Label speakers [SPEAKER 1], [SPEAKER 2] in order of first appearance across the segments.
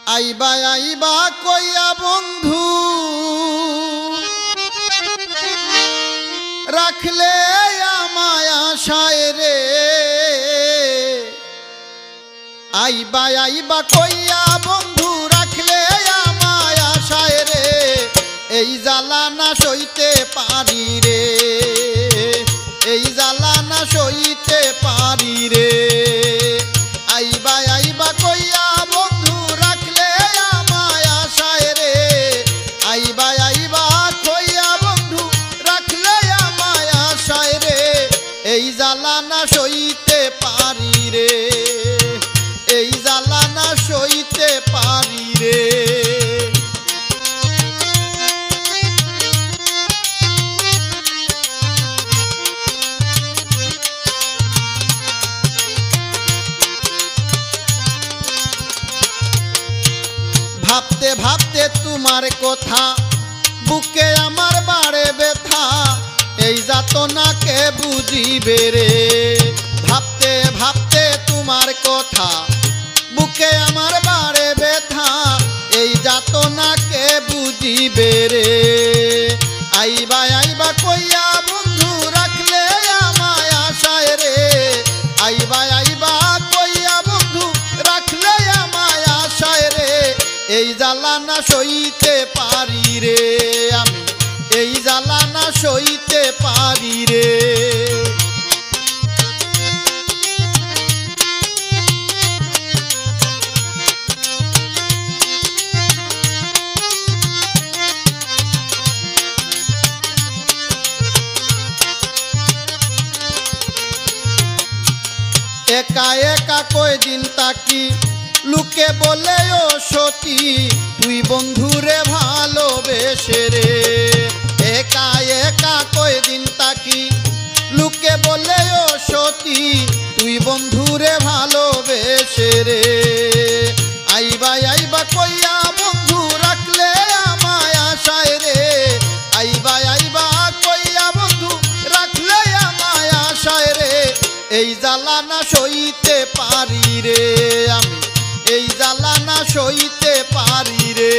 [SPEAKER 1] আইবা আইবা কইয়া বন্ধু রাখলে আমায় আশায় রে আইবা আইবা কইয়া বন্ধু রাখলে আমায় আশায় রে এই জ্বালা না সইতে পারি রে এই জ্বালা না সইতে পারি রে আইবা আইবা কইয়া বন্ধু রাখলে আমায় আশায় রে আইবা আইবা কইয়া বন্ধু রাখলে আমায় আশায় রে এই জ্বালা না সইতে পারি রে এই জ্বালা না সইতে পারি রে ভাবতে ভাবতে তোমার কথা বুকে আমার বাড়ে ব্যথা এই যাতনাকে বুঝিবে রে ভাবতে ভাবতে তোমার কথা বুকে আমার বাড়ে ব্যথা এই যাতনাকে বুঝিবে রে আইবা আইবা কইয়া বন্ধু রাখলে আমায় আশায় রে আইবা আইবা কইয়া বন্ধু রাখলে আমায় আশায় রে এই জ্বালা না সইতে পারি রে আমি এই জ্বালা না সইতে পারি রে একা একা কয়দিন তাকি লুকে বলে ও সতী তুই বন্ধুরে ভালোবেসে রে একা একা কয়দিন তাকি লুকে বলে ও সতী তুই বন্ধুরে ভালোবেসে রে আইবা আইবা কইয়া বন্ধু রাখলে আমায় আশায় রে আইবা আইবা কইয়া বন্ধু রাখলে আমায় আশায় রে এই জ্বালা না সইতে পারি রে আমি এই জ্বালা না সইতে পারি রে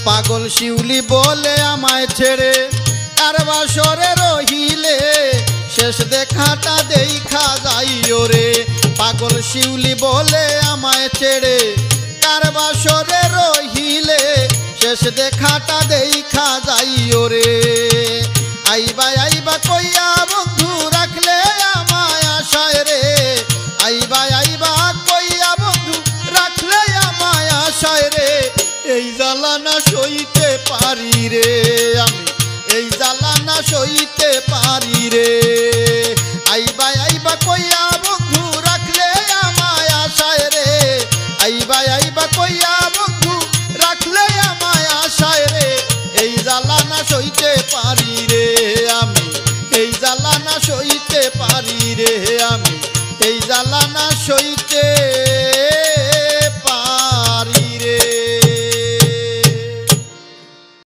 [SPEAKER 1] পাগল শিউলি বলে আমায় ছেড়ে কার বাসরে রহিলে শেষ দেখাটা দেখা যাইও রে পাগল শিউলি বলে আমায় ছেড়ে কার বাসরে রহিলে শেষ দেখাটা দেখা যাইও রে আইবা আইবা কইয়া বন্ধু রাখলে আমায় আশায় রে আইবা আইবা কইয়া বন্ধু রাখলে আমায় আশায় রে এই জ্বালা না সইতে পারি রে আমি এই জ্বালা না সইতে পারি